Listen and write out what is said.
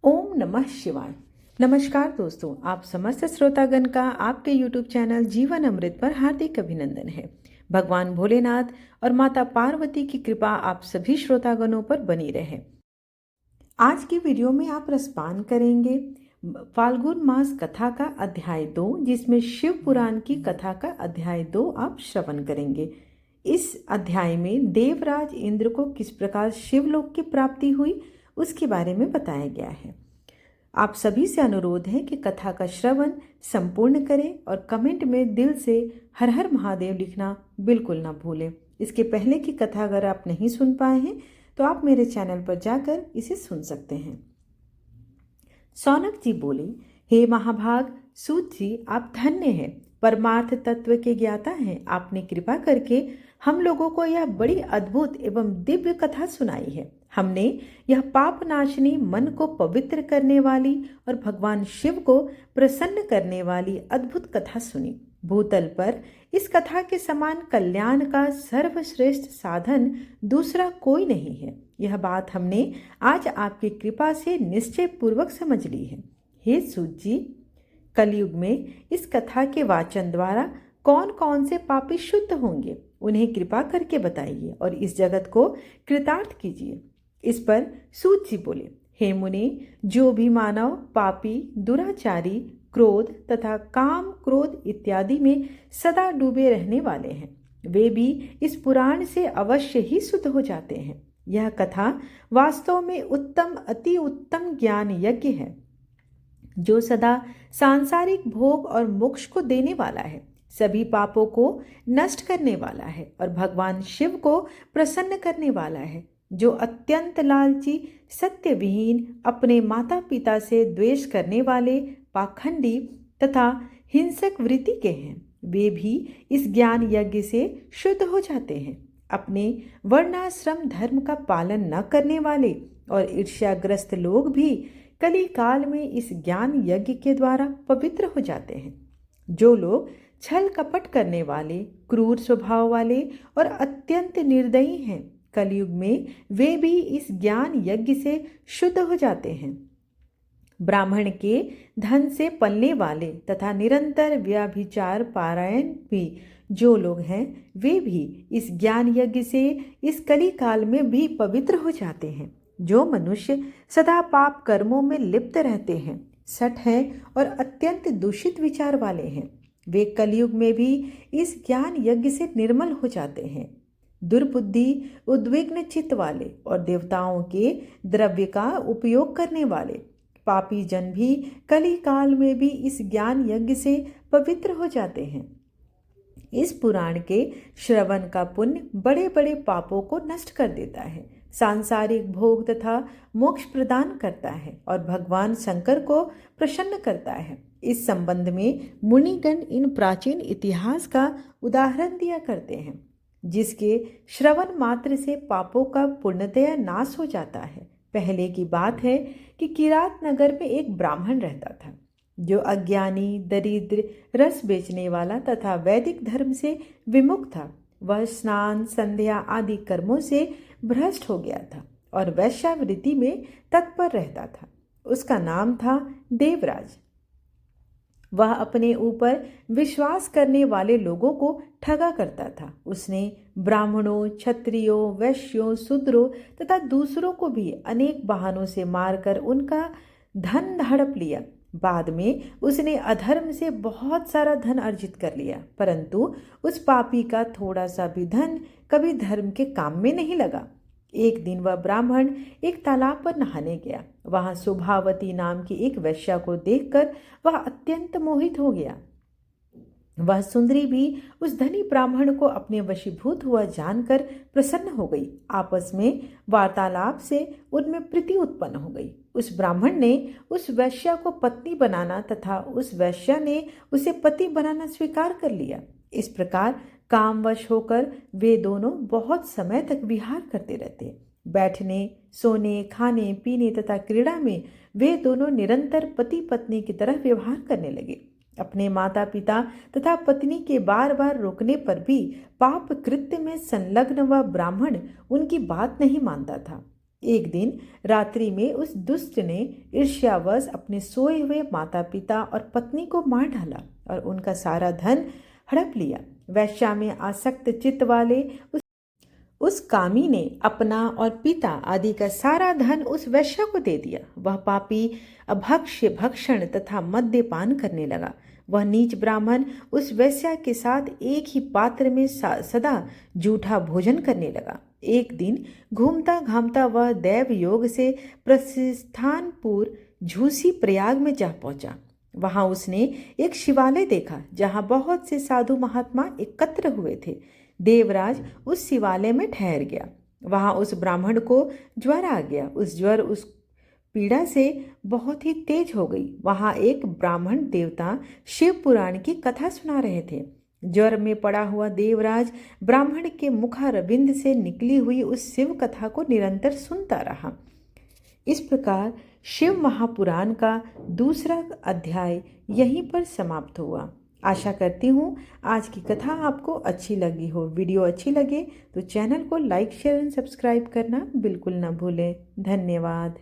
ओम नमः शिवाय। नमस्कार दोस्तों, आप समस्त श्रोतागण का आपके YouTube चैनल जीवन अमृत पर हार्दिक अभिनंदन है। भगवान भोलेनाथ और माता पार्वती की कृपा आप सभी श्रोतागणों पर बनी रहे। आज की वीडियो में आप रसपान करेंगे फाल्गुन मास कथा का अध्याय 2, जिसमें शिव पुराण की कथा का अध्याय 2 आप श्रवण करेंगे। इस अध्याय में देवराज इंद्र को किस प्रकार शिवलोक की प्राप्ति हुई उसके बारे में बताया गया है। आप सभी से अनुरोध है कि कथा का श्रवण संपूर्ण करें और कमेंट में दिल से हर हर महादेव लिखना बिल्कुल ना भूलें। इसके पहले की कथा अगर आप नहीं सुन पाए हैं तो आप मेरे चैनल पर जाकर इसे सुन सकते हैं। सौनक जी बोले, हे महाभाग सूत जी, आप धन्य हैं, परमार्थ तत्व के ज्ञाता हैं। आपने कृपा करके हम लोगों को यह बड़ी अद्भुत एवं दिव्य कथा सुनाई है। हमने यह पाप नाशनी, मन को पवित्र करने वाली और भगवान शिव को प्रसन्न करने वाली अद्भुत कथा सुनी। भूतल पर इस कथा के समान कल्याण का सर्वश्रेष्ठ साधन दूसरा कोई नहीं है। यह बात हमने आज आपकी कृपा से निश्चय पूर्वक समझ ली है। हे सूत जी, कलयुग में इस कथा के वाचन द्वारा कौन कौन से पापी शुद्ध होंगे, उन्हें कृपा करके बताइए और इस जगत को कृतार्थ कीजिए। इस पर सूत जी बोले, हे मुनि, जो भी मानव पापी, दुराचारी, क्रोध तथा काम क्रोध इत्यादि में सदा डूबे रहने वाले हैं, वे भी इस पुराण से अवश्य ही शुद्ध हो जाते हैं। यह कथा वास्तव में उत्तम, अति उत्तम ज्ञान यज्ञ है, जो सदा सांसारिक भोग और मोक्ष को देने वाला है, सभी पापों को नष्ट करने वाला है और भगवान शिव को प्रसन्न करने वाला है, जो अत्यंत लालची, सत्यविहीन, अपने माता पिता से द्वेष करने वाले, पाखंडी तथा हिंसक वृत्ति के हैं, वे भी इस ज्ञान यज्ञ से शुद्ध हो जाते हैं। अपने वर्णाश्रम धर्म का पालन न करने वाले और ईर्ष्याग्रस्त लोग भी कली काल में इस ज्ञान यज्ञ के द्वारा पवित्र हो जाते हैं। जो लोग छल कपट करने वाले, क्रूर स्वभाव वाले और अत्यंत निर्दयी हैं, कलयुग में वे भी इस ज्ञान यज्ञ से शुद्ध हो जाते हैं। ब्राह्मण के धन से पलने वाले तथा निरंतर व्यभिचार पारायण भी जो लोग हैं, वे भी इस ज्ञान यज्ञ से इस कली काल में भी पवित्र हो जाते हैं। जो मनुष्य सदा पाप कर्मों में लिप्त रहते हैं, सठ हैं और अत्यंत दूषित विचार वाले हैं, वे कलयुग में भी इस ज्ञान यज्ञ से निर्मल हो जाते हैं। दुर्बुद्धि, उद्विग्न चित्त वाले और देवताओं के द्रव्य का उपयोग करने वाले पापी जन भी कली काल में भी इस ज्ञान यज्ञ से पवित्र हो जाते हैं। इस पुराण के श्रवण का पुण्य बड़े बड़े पापों को नष्ट कर देता है, सांसारिक भोग तथा मोक्ष प्रदान करता है और भगवान शंकर को प्रसन्न करता है। इस संबंध में मुनिगण इन प्राचीन इतिहास का उदाहरण दिया करते हैं, जिसके श्रवण मात्र से पापों का पूर्णतया नाश हो जाता है। पहले की बात है कि किरात नगर में एक ब्राह्मण रहता था, जो अज्ञानी, दरिद्र, रस बेचने वाला तथा वैदिक धर्म से विमुख था। वह स्नान, संध्या आदि कर्मों से भ्रष्ट हो गया था और वैश्यावृत्ति में तत्पर रहता था। उसका नाम था देवराज। वह अपने ऊपर विश्वास करने वाले लोगों को ठगा करता था। उसने ब्राह्मणों, क्षत्रियों, वैश्यों, शूद्रों तथा दूसरों को भी अनेक बहानों से मारकर उनका धन हड़प लिया। बाद में उसने अधर्म से बहुत सारा धन अर्जित कर लिया, परंतु उस पापी का थोड़ा सा भी धन कभी धर्म के काम में नहीं लगा। एक दिन वह ब्राह्मण एक तालाब पर नहाने गया। वहां सुभावती नाम की एक वेश्या को देखकर वह अत्यंत मोहित हो गया। वह सुंदरी भी उस धनी ब्राह्मण को अपने वशीभूत हुआ जानकर प्रसन्न हो गई। आपस में वार्तालाप से उनमें प्रीति उत्पन्न हो गई। उस ब्राह्मण ने उस वैश्या को पत्नी बनाना तथा उस वैश्या ने उसे पति बनाना स्वीकार कर लिया। इस प्रकार कामवश होकर वे दोनों बहुत समय तक विहार करते रहते। बैठने, सोने, खाने पीने तथा क्रीड़ा में वे दोनों निरंतर पति पत्नी की तरह व्यवहार करने लगे। अपने माता पिता तथा पत्नी के बार बार रोकने पर भी पाप कृत्य में संलग्न वह ब्राह्मण उनकी बात नहीं मानता था। एक दिन रात्रि में उस दुष्ट ने ईर्ष्यावश अपने सोए हुए माता पिता और पत्नी को मार डाला और उनका सारा धन हड़प लिया। वैश्या में आसक्त चित्त वाले उस कामी ने अपना और पिता आदि का सारा धन उस वैश्या को दे दिया। वह पापी अभक्ष्य भक्षण तथा मद्यपान करने लगा। वह नीच ब्राह्मण उस वैश्या के साथ एक ही पात्र में सदा जूठा भोजन करने लगा। एक दिन घूमता घामता वह दैव योग से प्रस्थानपुर झूसी प्रयाग में जा पहुंचा। वहां उसने एक शिवालय देखा जहां बहुत से साधु महात्मा एकत्र हुए थे। देवराज उस शिवालय में ठहर गया। वहां उस ब्राह्मण को ज्वर आ गया। उस ज्वर उस पीड़ा से बहुत ही तेज हो गई। वहां एक ब्राह्मण देवता शिव पुराण की कथा सुना रहे थे। ज्वर में पड़ा हुआ देवराज ब्राह्मण के मुखारविंद से निकली हुई उस शिव कथा को निरंतर सुनता रहा। इस प्रकार शिव महापुराण का दूसरा अध्याय यहीं पर समाप्त हुआ। आशा करती हूँ आज की कथा आपको अच्छी लगी हो। वीडियो अच्छी लगे तो चैनल को लाइक शेयर एंड सब्सक्राइब करना बिल्कुल ना भूलें। धन्यवाद।